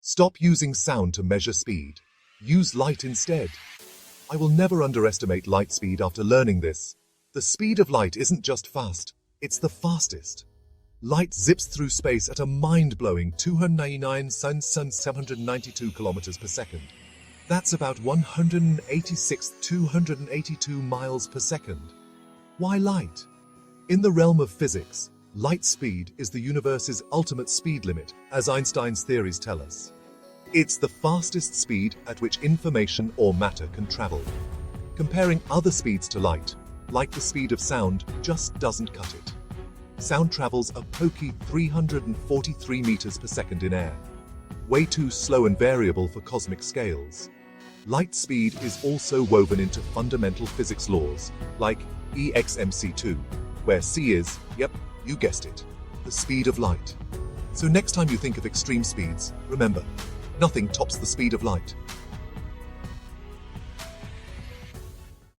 Stop using sound to measure speed. Use light instead. I will never underestimate light speed after learning this. The speed of light isn't just fast, it's the fastest. Light zips through space at a mind-blowing 299,792 kilometers per second. That's about 186,282 miles per second. Why light? In the realm of physics, light speed is the universe's ultimate speed limit, as Einstein's theories tell us. It's the fastest speed at which information or matter can travel. Comparing other speeds to light, like the speed of sound, just doesn't cut it. Sound travels a pokey 343 meters per second in air. Way too slow and variable for cosmic scales. Light speed is also woven into fundamental physics laws, like EXMC2, where c is, yep, you guessed it, the speed of light. So next time you think of extreme speeds, remember, nothing tops the speed of light.